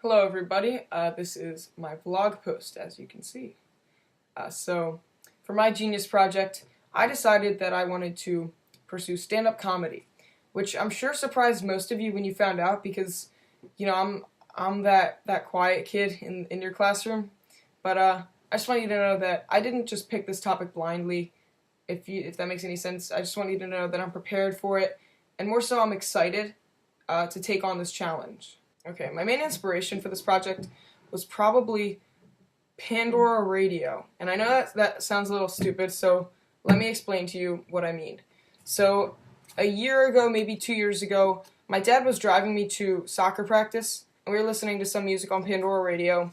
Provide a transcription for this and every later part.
Hello everybody, this is my vlog post as you can see. So for my genius project, I decided that I wanted to pursue stand-up comedy, which I'm sure surprised most of you when you found out because, I'm that quiet kid in your classroom. But I just want you to know that I didn't just pick this topic blindly, if that makes any sense. I just want you to know that I'm prepared for it, and more so I'm excited to take on this challenge. Okay, my main inspiration for this project was probably Pandora Radio. And I know that sounds a little stupid, so let me explain to you what I mean. So, a year ago, maybe 2 years ago, my dad was driving me to soccer practice, and we were listening to some music on Pandora Radio.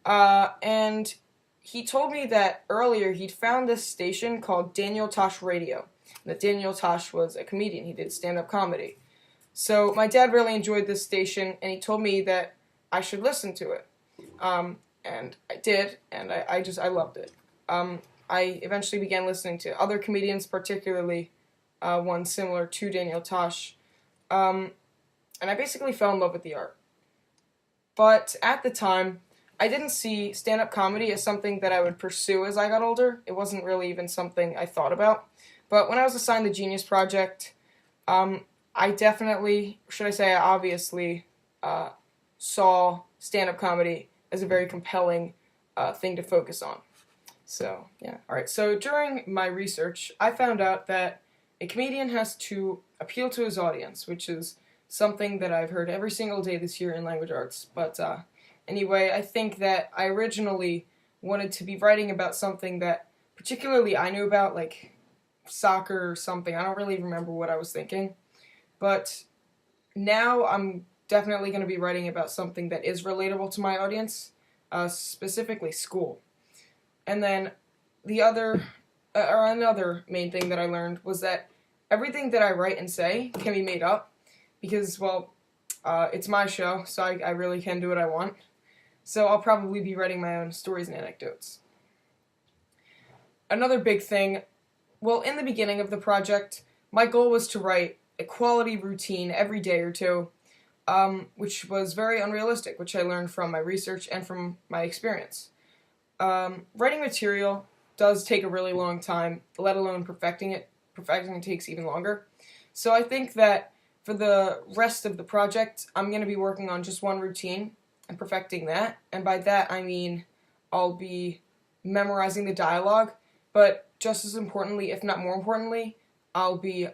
And he told me that earlier he'd found this station called Daniel Tosh Radio. And that Daniel Tosh was a comedian. He did stand-up comedy. So my dad really enjoyed this station, and he told me that I should listen to it. And I did, and I loved it. I eventually began listening to other comedians, particularly one similar to Daniel Tosh, and I basically fell in love with the art. But at the time, I didn't see stand-up comedy as something that I would pursue as I got older. It wasn't really even something I thought about. But when I was assigned the Genius Project, I definitely, should I say I obviously, saw stand-up comedy as a very compelling thing to focus on. So, yeah. Alright, so during my research, I found out that a comedian has to appeal to his audience, which is something that I've heard every single day this year in language arts. But anyway, I think that I originally wanted to be writing about something that particularly I knew about, like soccer or something. I don't really remember what I was thinking. But now I'm definitely going to be writing about something that is relatable to my audience, specifically school. And then another main thing that I learned was that everything that I write and say can be made up because, well, it's my show, so I really can do what I want. So I'll probably be writing my own stories and anecdotes. Another big thing, well, in the beginning of the project, my goal was to write a quality routine every day or two, which was very unrealistic, which I learned from my research and from my experience. Writing material does take a really long time, let alone perfecting it. Perfecting it takes even longer. So I think that for the rest of the project, I'm going to be working on just one routine and perfecting that. And by that, I mean I'll be memorizing the dialogue, but just as importantly, if not more importantly, I'll be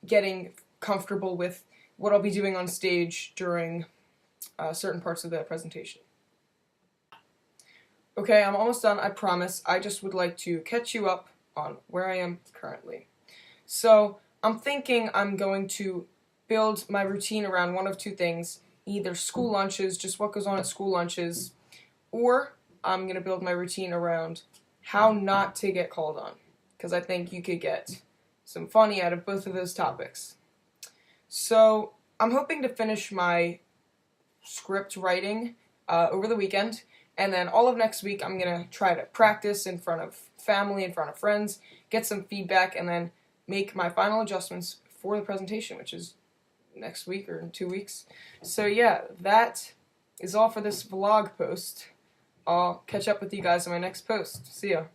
getting comfortable with what I'll be doing on stage during certain parts of the presentation. Okay, I'm almost done, I promise. I just would like to catch you up on where I am currently. So, I'm thinking I'm going to build my routine around one of two things. Either school lunches, just what goes on at school lunches, or I'm going to build my routine around how not to get called on. Because I think you could get some funny out of both of those topics. So, I'm hoping to finish my script writing over the weekend, and then all of next week I'm going to try to practice in front of family, in front of friends, get some feedback, and then make my final adjustments for the presentation, which is next week or in 2 weeks. So yeah, that is all for this vlog post. I'll catch up with you guys in my next post. See ya.